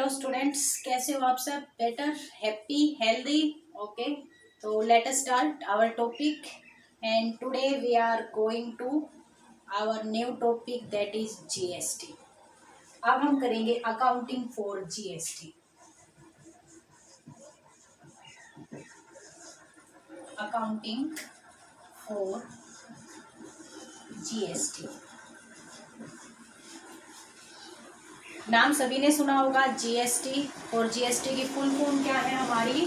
Hello students, कैसे हो आप सब? Better, happy, healthy? ओके, तो let us start our topic and today we are going to our new topic that is GST. अब हम करेंगे accounting for GST. Accounting for GST नाम सभी ने सुना होगा, जीएसटी। और जीएसटी की फुल फॉर्म क्या है हमारी?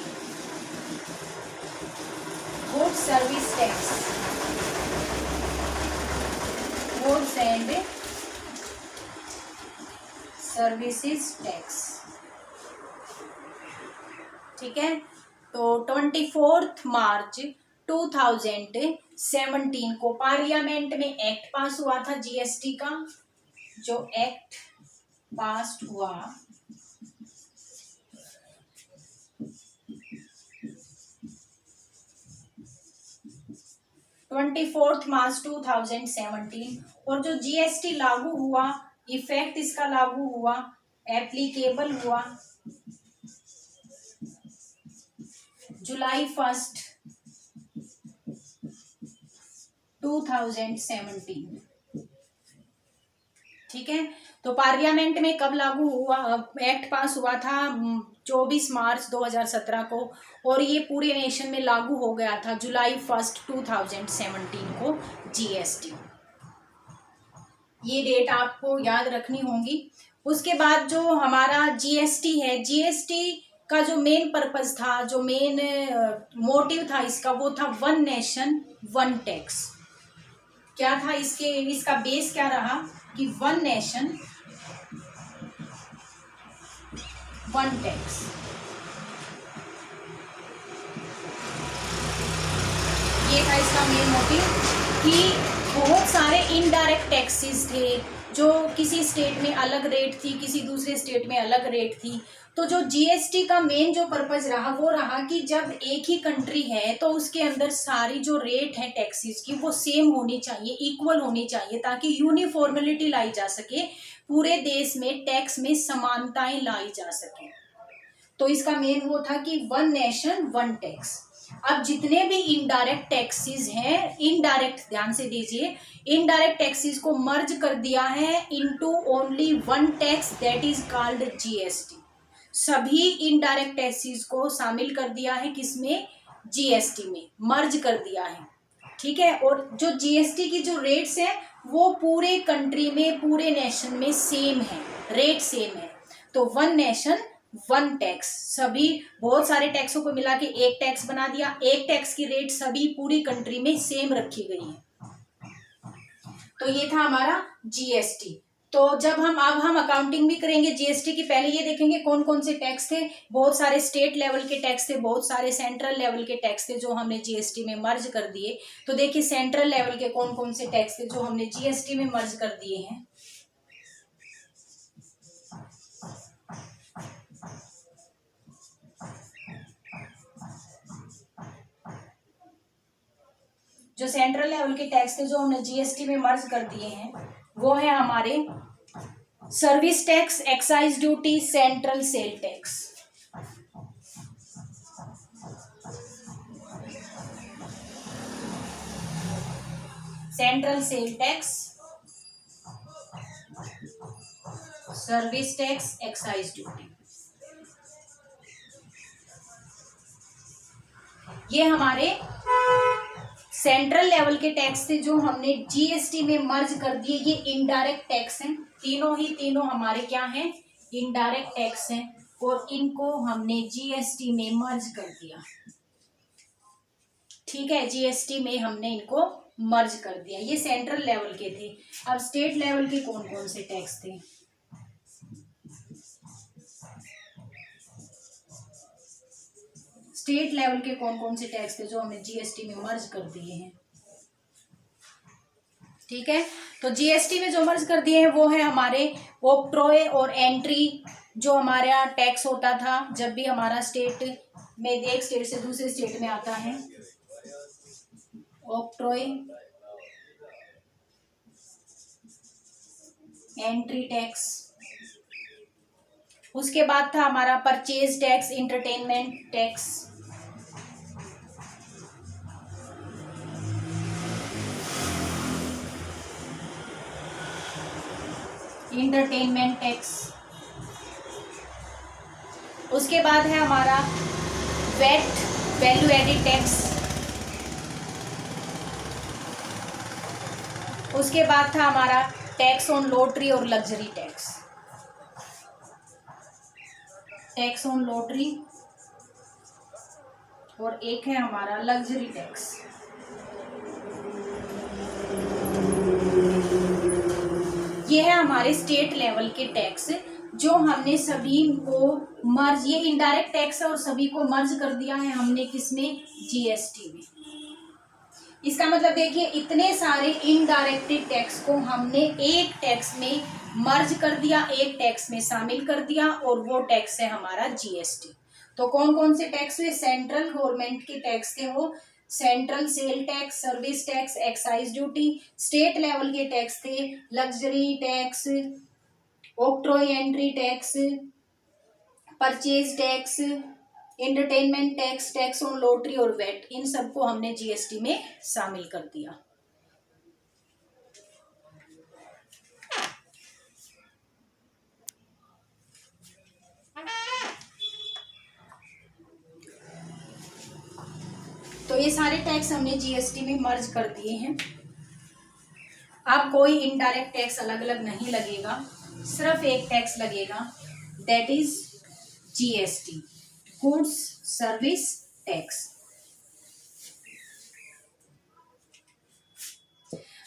Goods service tax, goods and services tax. ठीक है, तो 24 मार्च 2017 को पार्लियामेंट में एक्ट पास हुआ था जीएसटी का। जो एक्ट पास हुआ मार्च 2017, और जो जीएसटी लागू हुआ, इफेक्ट इसका लागू हुआ, एप्लीकेबल हुआ जुलाई 1, 2017। ठीक है, तो पार्लियामेंट में कब लागू हुआ, एक्ट पास हुआ था 24 मार्च 2017 को, और ये पूरे नेशन में लागू हो गया था जुलाई 1, 2017 को जीएसटी। ये डेट आपको याद रखनी होगी। उसके बाद जो हमारा जीएसटी है, जीएसटी का जो मेन पर्पस था, जो मेन मोटिव था इसका, वो था वन नेशन वन टैक्स। क्या था इसका बेस क्या रहा कि वन नेशन वन टैक्स। ये था इसका मेन मोटिव कि बहुत सारे इनडायरेक्ट टैक्सेस थे, जो किसी स्टेट में अलग रेट थी, किसी दूसरे स्टेट में अलग रेट थी। तो जो जीएसटी का मेन जो पर्पस रहा वो रहा कि जब एक ही कंट्री है तो उसके अंदर सारी जो रेट है टैक्सेस की वो सेम होनी चाहिए, इक्वल होनी चाहिए, ताकि यूनिफॉर्मेलिटी लाई जा सके, पूरे देश में टैक्स में समानताएं लाई जा सके। तो इसका मेन वो था कि वन नेशन वन टैक्स। अब जितने भी इनडायरेक्ट टैक्सेस हैं, इनडायरेक्ट, ध्यान से दीजिए, इनडायरेक्ट टैक्सेस को मर्ज कर दिया है into only one tax that is called GST. सभी इनडायरेक्ट टैक्सेस को शामिल कर दिया है किसमें? जीएसटी में मर्ज कर दिया है। ठीक है, और जो जीएसटी की जो रेट्स है वो पूरे कंट्री में, पूरे नेशन में सेम है, रेट सेम है। तो वन नेशन वन टैक्स, सभी बहुत सारे टैक्सों को मिला के एक टैक्स बना दिया, एक टैक्स की रेट सभी पूरी कंट्री में सेम रखी गई है। तो ये था हमारा जीएसटी। तो जब अब हम अकाउंटिंग भी करेंगे जीएसटी की, पहले ये देखेंगे कौन कौन से टैक्स थे। बहुत सारे स्टेट लेवल के टैक्स थे, बहुत सारे सेंट्रल लेवल के टैक्स थे जो हमने जीएसटी में मर्ज कर दिए। तो देखिए सेंट्रल लेवल के कौन कौन से टैक्स थे जो हमने जीएसटी में मर्ज कर दिए हैं। जो सेंट्रल लेवल के टैक्स थे जो हमने जीएसटी में मर्ज कर दिए हैं वो है हमारे service tax, excise duty, central sale tax. Central sale tax, service tax, excise duty, ये हमारे सेंट्रल लेवल के टैक्स थे जो हमने जीएसटी में मर्ज कर दिए। ये इनडायरेक्ट टैक्स हैं, तीनों ही तीनों हमारे क्या हैं? इनडायरेक्ट टैक्स हैं, और इनको हमने जीएसटी में मर्ज कर दिया। ठीक है, जीएसटी में हमने इनको मर्ज कर दिया। ये सेंट्रल लेवल के थे। अब स्टेट लेवल के कौन कौन से टैक्स थे? स्टेट लेवल के कौन कौन से टैक्स थे जो हमने जीएसटी में मर्ज कर दिए हैं? ठीक है, तो जीएसटी में जो मर्ज कर दिए हैं वो है हमारे ऑक्ट्रॉय और एंट्री। जो हमारा टैक्स होता था जब भी हमारा स्टेट में, एक स्टेट से दूसरे स्टेट में आता है, ऑक्ट्रॉय, एंट्री टैक्स, उसके बाद था हमारा purchase tax, entertainment tax, entertainment tax. उसके बाद है हमारा वैट, वैल्यू एडेड टैक्स। उसके बाद था हमारा टैक्स ऑन लॉटरी और luxury tax, tax on lottery, और एक है हमारा लग्जरी टैक्स। ये है हमारे स्टेट लेवल के टैक्स जो हमने सभी को मर्ज, ये इनडायरेक्ट टैक्स है और सभी को मर्ज कर दिया है हमने किसमें, जीएसटी में। इसका मतलब देखिए इतने सारे इनडायरेक्ट टैक्स को हमने एक टैक्स में मर्ज कर दिया, एक टैक्स में शामिल कर दिया, और वो टैक्स है हमारा जीएसटी। तो कौन कौन से टैक्स हुए, सेंट्रल गवर्नमेंट के टैक्स थे वो central sale tax, service tax, excise duty. State level के टैक्स थे luxury tax, octroi entry tax, purchase tax, entertainment tax, tax on lottery और वेट। इन सबको हमने जीएसटी में शामिल कर दिया। तो ये सारे टैक्स हमने जीएसटी में मर्ज कर दिए हैं। अब कोई इनडायरेक्ट टैक्स अलग अलग नहीं लगेगा, सिर्फ एक टैक्स लगेगा, that is GST, goods service tax.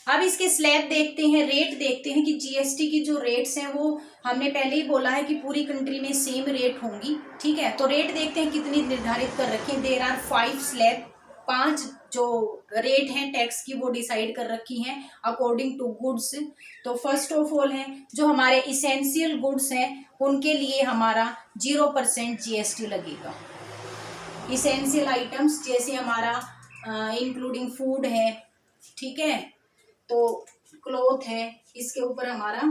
अब इसके स्लैब देखते हैं, रेट देखते हैं कि जीएसटी की जो रेट्स हैं वो हमने पहले ही बोला है कि पूरी कंट्री में सेम रेट होंगी, ठीक है। तो रेट देखते हैं कितनी निर्धारित कर रखे हैं। देयर आर 5 स्लैब, 5 जो रेट हैं टैक्स की वो डिसाइड कर रखी हैं अकॉर्डिंग टू गुड्स। तो फर्स्ट ऑफ ऑल है जो हमारे इसेंशियल गुड्स हैं उनके लिए हमारा 0% जीएसटी लगेगा। इसेंशियल आइटम्स जैसे हमारा इंक्लूडिंग फूड है, ठीक है, तो क्लॉथ है, इसके ऊपर हमारा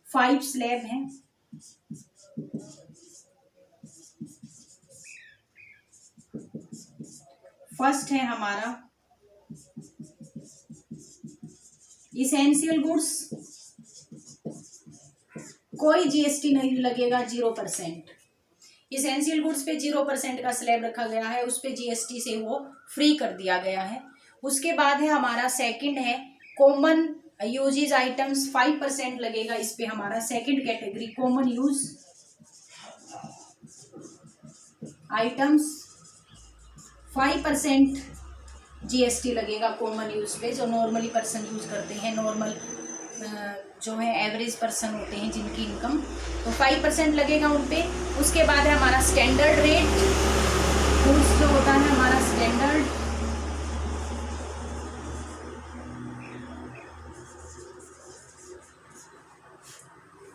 5 स्लैब हैं। फर्स्ट है हमारा इसेंशियल गुड्स, कोई जीएसटी नहीं लगेगा, 0%। इसेंशियल गुड्स पे 0% का स्लैब रखा गया है, उस पे जीएसटी से वो फ्री कर दिया गया है। उसके बाद है हमारा सेकंड है कॉमन यूजेज आइटम्स, 5% लगेगा इस पे हमारा second category common use items, 5% GST लगेगा कॉमन यूज पे, जो नॉर्मली पर्सन यूज करते हैं, नॉर्मल जो है एवरेज पर्सन होते हैं जिनकी इनकम, तो 5% लगेगा उन पे। उसके बाद है हमारा स्टैंडर्ड रेट, गुड्स जो होता है हमारा स्टैंडर्ड,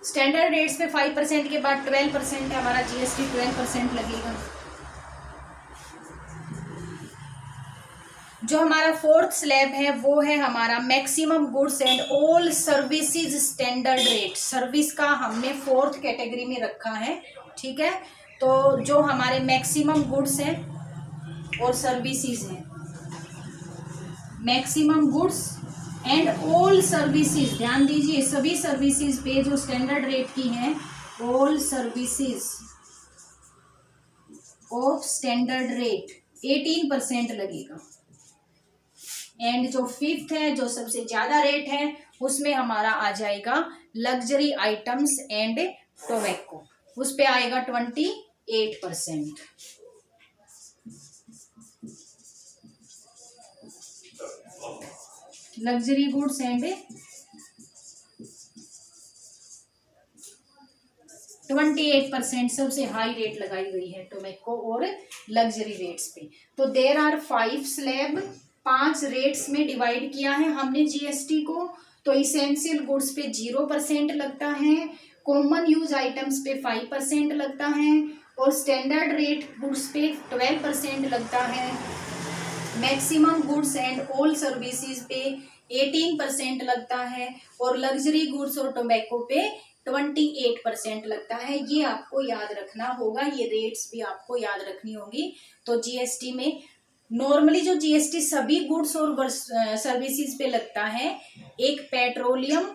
स्टैंडर्ड रेट्स पे 5% के बाद 12% है हमारा जीएसटी, 12% लगेगा। जो हमारा फोर्थ स्लैब है वो है हमारा maximum goods and all services standard rate. Service का हमने फोर्थ कैटेगरी में रखा है, ठीक है। तो जो हमारे मैक्सिमम गुड्स हैं और सर्विसेज हैं, maximum goods and all services, ध्यान दीजिए सभी सर्विसेज पे जो स्टैंडर्ड रेट की हैं, all services of standard rate 18% लगेगा। एंड जो फिफ्थ है, जो सबसे ज्यादा रेट है, उसमें हमारा आ जाएगा लग्जरी आइटम्स एंड टोबैको, उस पे आएगा 28%। लग्जरी गुड्स एंड 28% सबसे हाई रेट लगाई गई है टोबैको और लग्जरी रेट्स पे। तो देयर आर 5 स्लैब, 5 रेट्स में डिवाइड किया है हमने जीएसटी को। तो इसेंशियल गुड्स पे 0% लगता है, कॉमन यूज आइटम्स पे 5% लगता है, और स्टैंडर्ड रेट गुड्स पे 12% लगता है। Maximum goods and all services पे 18% लगता है, और लग्जरी गुड्स और टोबैको पे 28% लगता है। ये आपको याद रखना होगा, ये रेट्स भी आपको याद रखनी होगी। तो जीएसटी में नॉर्मली जो जीएसटी सभी गुड्स और सर्विसेज पे लगता है, एक पेट्रोलियम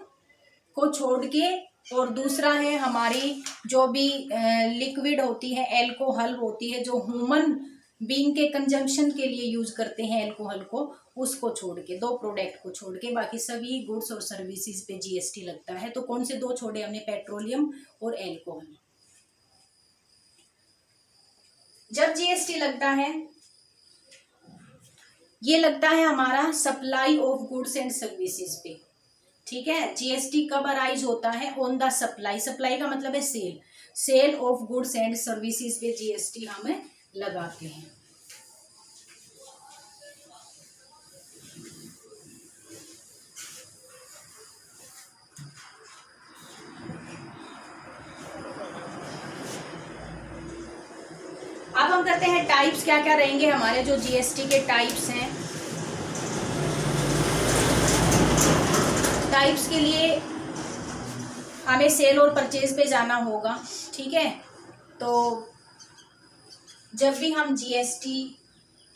को छोड़ के, और दूसरा है हमारी जो भी लिक्विड होती है, एल्कोहल होती है, जो ह्यूमन बीइंग के कंजम्पशन के लिए यूज करते हैं एल्कोहल को, उसको छोड़ के, दो प्रोडक्ट को छोड़ के बाकी सभी गुड्स और सर्विसेज पे जीएसटी लगता है। तो कौन से दो छोड़े हमने, पेट्रोलियम और एल्कोहल। जब जीएसटी लगता है, ये लगता है हमारा supply of goods and services पे, ठीक है। जीएसटी कब अराइज होता है, ऑन द सप्लाई, सप्लाई का मतलब है sale, sale of goods and services पे जीएसटी हम लगाते हैं। अब हम करते हैं टाइप्स, क्या क्या रहेंगे हमारे जो जीएसटी के टाइप्स हैं। टाइप्स के लिए हमें सेल और परचेज पे जाना होगा, ठीक है। तो जब भी हम जीएसटी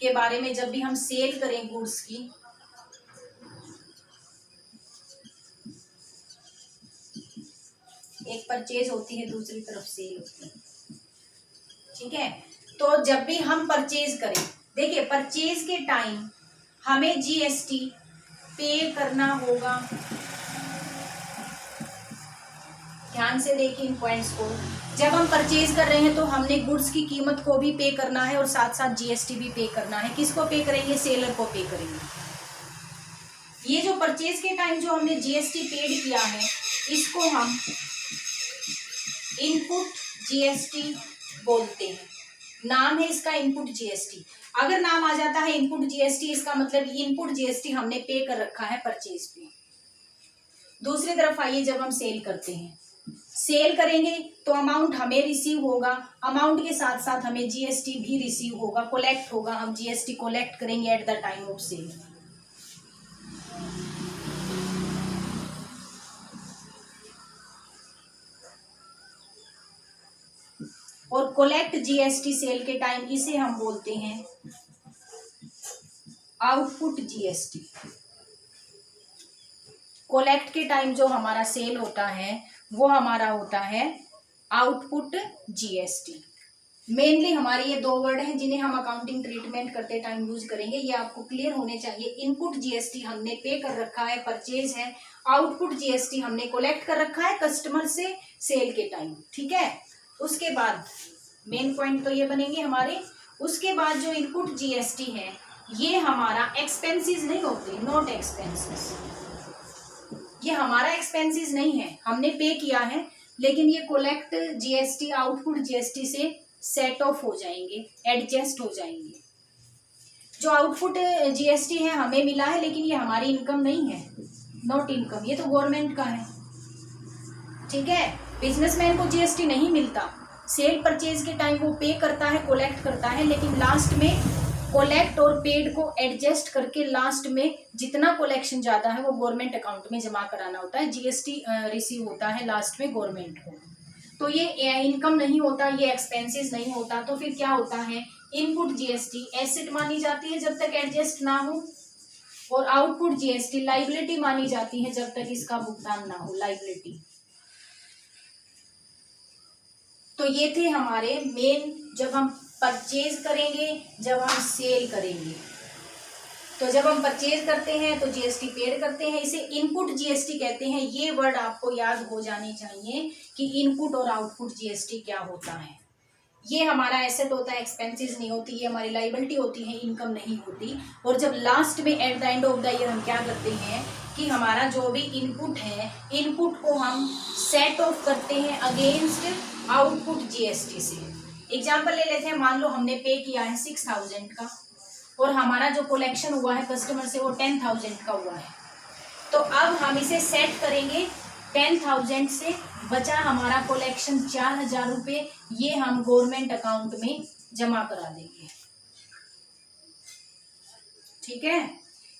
के बारे में, जब भी हम सेल करें गुड्स की, एक परचेज होती है, दूसरी तरफ सेल होती है, ठीक है। तो जब भी हम परचेज करें, देखिए परचेज के टाइम हमें जीएसटी पे करना होगा। ध्यान से देखिए इन पॉइंट्स को। जब हम परचेज कर रहे हैं तो हमने गुड्स की कीमत को भी पे करना है और साथ साथ जीएसटी भी पे करना है। किसको पे करेंगे, सेलर को पे करेंगे। ये जो परचेज के टाइम जो हमने जीएसटी पेड किया है, इसको हम इनपुट जीएसटी बोलते हैं। नाम है इसका इनपुट जीएसटी। अगर नाम आ जाता है इनपुट जीएसटी, इसका मतलब इनपुट जीएसटी हमने पे कर रखा है परचेज पे। दूसरी तरफ आइए, जब हम सेल करते हैं, सेल करेंगे तो अमाउंट हमें रिसीव होगा, अमाउंट के साथ साथ हमें जीएसटी भी रिसीव होगा, कलेक्ट होगा। हम जीएसटी कलेक्ट करेंगे at the time of sale. और कलेक्ट जीएसटी सेल के टाइम, इसे हम बोलते हैं आउटपुट जीएसटी। कलेक्ट के टाइम जो हमारा सेल होता है वो हमारा होता है आउटपुट जीएसटी। मेनली हमारे ये दो वर्ड हैं जिन्हें हम अकाउंटिंग ट्रीटमेंट करते टाइम यूज करेंगे, ये आपको क्लियर होने चाहिए। इनपुट जीएसटी हमने पे कर रखा है, परचेज है। आउटपुट जीएसटी हमने कलेक्ट कर रखा है कस्टमर से सेल के टाइम, ठीक है। उसके बाद मेन पॉइंट तो ये बनेंगे हमारे। उसके बाद जो इनपुट जीएसटी है, ये हमारा एक्सपेंसेस नहीं होते, नॉट एक्सपेंसेस। ये हमारा एक्सपेंसेस नहीं है, हमने पे किया है, लेकिन ये कलेक्ट जीएसटी आउटपुट जीएसटी से सेट ऑफ हो जाएंगे, एडजस्ट हो जाएंगे। जो आउटपुट जीएसटी है हमें मिला है, लेकिन ये हमारी इनकम नहीं है, नॉट इनकम, ये तो गवर्नमेंट का है, ठीक है। बिजनेसमैन को जीएसटी नहीं मिलता। सेल परचेज के टाइम वो पे करता है, कलेक्ट करता है, लेकिन लास्ट में कलेक्ट और पेड को एडजस्ट करके लास्ट में जितना कलेक्शन जाता है वो गवर्नमेंट अकाउंट में जमा कराना होता है। जीएसटी रिसीव होता है लास्ट में गवर्नमेंट को। तो ये इनकम नहीं होता, ये एक्सपेंसेस नहीं होता। तो फिर क्या होता है, इनपुट जीएसटी एसेट मानी जाती है जब तक एडजस्ट ना हो, और आउटपुट जीएसटी लाइबिलिटी मानी जाती है जब तक इसका भुगतान ना हो, लाइबिलिटी। तो ये थे हमारे मेन, जब हम परचेज करेंगे, जब हम सेल करेंगे। तो जब हम परचेज करते हैं तो जीएसटी पेड करते हैं, इसे इनपुट जीएसटी कहते हैं। ये वर्ड आपको याद हो जाने चाहिए कि इनपुट और आउटपुट जीएसटी क्या होता है। ये हमारा एसेट होता है, एक्सपेंसेस नहीं होती, ये हमारी लाइबिलिटी होती है, इनकम नहीं होती। और जब लास्ट में at the end of the year हम क्या करते हैं कि हमारा जो भी इनपुट है, इनपुट को हम सेट ऑफ करते हैं अगेंस्ट आउटपुट जीएसटी से। एग्जाम्पल ले लेते हैं, मान लो हमने पे किया है 6000 का और हमारा जो कलेक्शन हुआ है कस्टमर से वो 10,000 का हुआ है। तो अब हम इसे सेट करेंगे 10,000 से, बचा हमारा कलेक्शन 4,000 रुपये, ये हम गवर्नमेंट अकाउंट में जमा करा देंगे, ठीक है।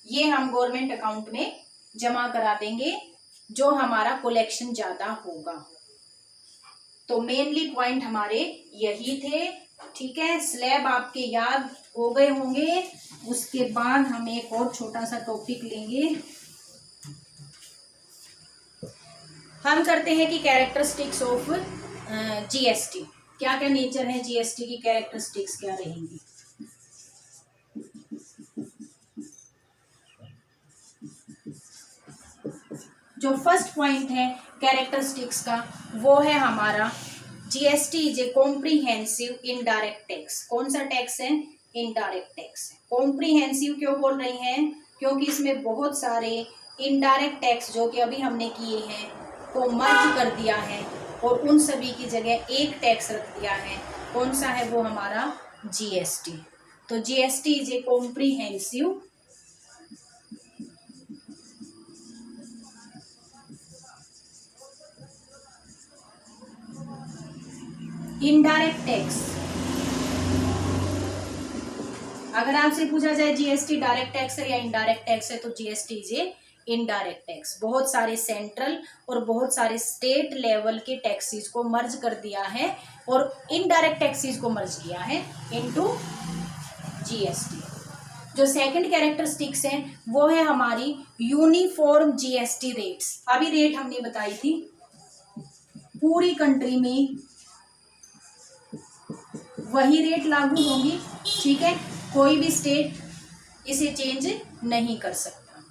ये हम गवर्नमेंट अकाउंट में जमा करा देंगे जो हमारा कलेक्शन ज्यादा होगा। तो मेनली पॉइंट हमारे यही थे, ठीक है। स्लैब आपके याद हो गए होंगे। उसके बाद हम एक और छोटा सा टॉपिक लेंगे, हम करते हैं कि कैरेक्टरिस्टिक्स ऑफ जीएसटी, क्या क्या नेचर है जीएसटी की, कैरेक्टरिस्टिक्स क्या रहेंगी। जो फर्स्ट पॉइंट है कैरेक्टरिस्टिक्स का वो है हमारा GST is A comprehensive indirect tax. कौन सा टैक्स है? Indirect tax. कॉम्प्रिहेंसिव क्यों बोल रही हैं? क्योंकि इसमें बहुत सारे इनडायरेक्ट टैक्स जो कि अभी हमने किए हैं को मर्ज कर दिया है और उन सभी की जगह एक टैक्स रख दिया है। कौन सा है? वो हमारा जीएसटी। तो GST is A comprehensive indirect tax. अगर आपसे पूछा जाए जीएसटी डायरेक्ट टैक्स है या इनडायरेक्ट टैक्स है, तो GST is A indirect tax. बहुत सारे सेंट्रल और बहुत सारे स्टेट लेवल के टैक्सेस को मर्ज कर दिया है और इनडायरेक्ट टैक्सेस को मर्ज किया है इनटू जीएसटी। जो सेकंड कैरेक्टरिस्टिक्स है वो है हमारी यूनिफॉर्म जीएसटी रेट्स। अभी रेट हमने बताई थी, पूरी कंट्री में वही रेट लागू होंगी, ठीक है। कोई भी स्टेट इसे चेंज नहीं कर सकता।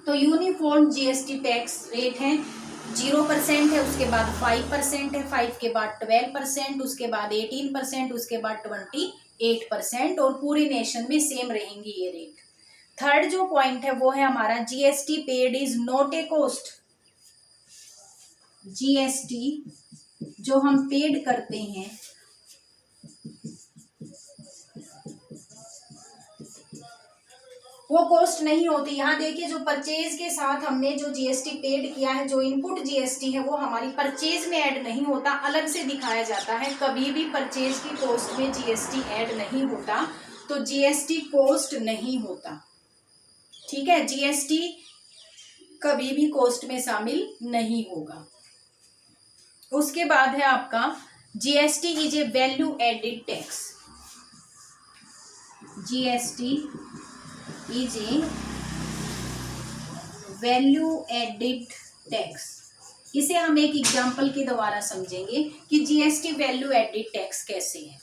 तो यूनिफॉर्म जीएसटी टैक्स रेट है 0% है, उसके बाद 5% है, 5 के बाद 12%, उसके बाद 18%, उसके बाद 28% और पूरे नेशन में सेम रहेंगी ये रेट। थर्ड जो पॉइंट है वो है हमारा GST paid is not a cost. GST जो हम पेड करते हैं वो कॉस्ट नहीं होती। यहाँ देखिए जो परचेज के साथ हमने जो जीएसटी पेड किया है, जो इनपुट जीएसटी है वो हमारी परचेज में ऐड नहीं होता, अलग से दिखाया जाता है। कभी भी परचेज की कॉस्ट में जीएसटी ऐड नहीं होता, तो जीएसटी कॉस्ट नहीं होता, ठीक है। जीएसटी कभी भी कॉस्ट में शामिल नहीं होगा। उसके बाद है आपका GST is a value added tax. GST is a value added tax. इसे हम एक एग्जांपल के द्वारा समझेंगे कि जीएसटी वैल्यू एडिड टैक्स कैसे है।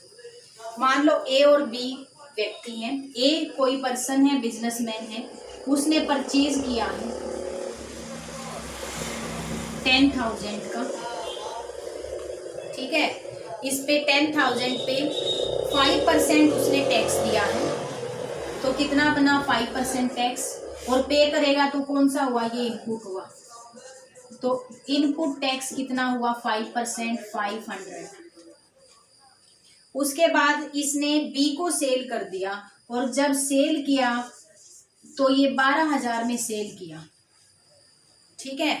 मान लो ए और बी व्यक्ति हैं। ए कोई पर्सन है, बिजनेसमैन है, उसने परचेज किया है 10,000 का, ठीक है। इस पे 10,000 पे 5% उसने टैक्स दिया है, तो कितना बना? 5% टैक्स। और पे करेगा तो कौन सा हुआ? ये इनपुट हुआ। तो इनपुट टैक्स कितना हुआ? 5%, 500। उसके बाद इसने बी को सेल कर दिया और जब सेल किया तो ये 12,000 में सेल किया, ठीक है।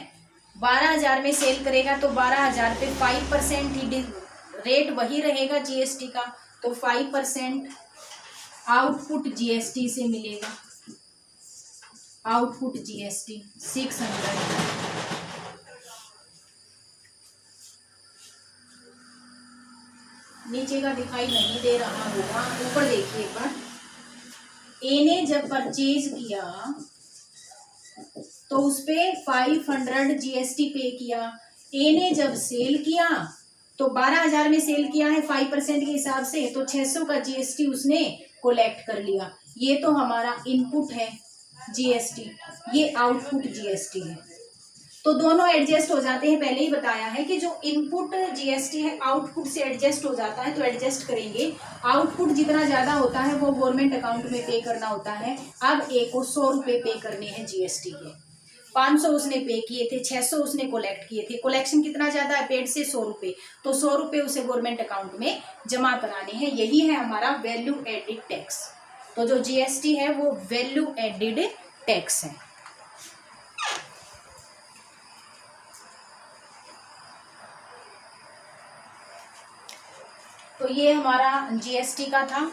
12,000 में सेल करेगा तो 12,000 पे 5% ही रेट वही रहेगा जीएसटी का, तो 5% आउटपुट जीएसटी से मिलेगा। Output GST 600। नीचे का दिखाई नहीं दे रहा होगा, ऊपर देखिए एक बार। ए ने जब परचेज किया तो उस पे 500 जीएसटी पे किया। ए ने जब सेल किया तो 12,000 में सेल किया है 5% के हिसाब से, तो 600 का जीएसटी उसने कलेक्ट कर लिया। ये तो हमारा इनपुट है जीएसटी, ये आउटपुट जीएसटी है। तो दोनों एडजस्ट हो जाते हैं। पहले ही बताया है कि जो इनपुट जीएसटी है आउटपुट से एडजस्ट हो जाता है, तो एडजस्ट करेंगे। आउटपुट जितना ज्यादा होता है वो गवर्नमेंट अकाउंट में पे करना होता है। अब ए को 100 रुपये पे करने हैं जीएसटी के। 500 उसने पे किए थे, 600 उसने कलेक्ट किए थे। कलेक्शन कितना ज्यादा है? पेड से 100 रुपये, तो 100 रुपये उसे गवर्नमेंट अकाउंट में जमा कराने हैं। यही है हमारा वैल्यू एडिड टैक्स। तो जो जीएसटी है वो वैल्यू एडिड टैक्स है। तो ये हमारा जीएसटी का था।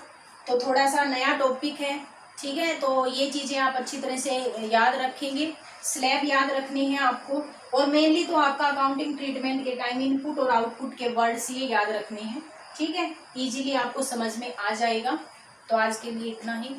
तो थोड़ा सा नया टॉपिक है, ठीक है। तो ये चीज़ें आप अच्छी तरह से याद रखेंगे। स्लैब याद रखनी है आपको और मेनली तो आपका अकाउंटिंग ट्रीटमेंट के टाइम इनपुट और आउटपुट के वर्ड्स ये याद रखने हैं, ठीक है, इजीली आपको समझ में आ जाएगा। तो आज के लिए इतना ही।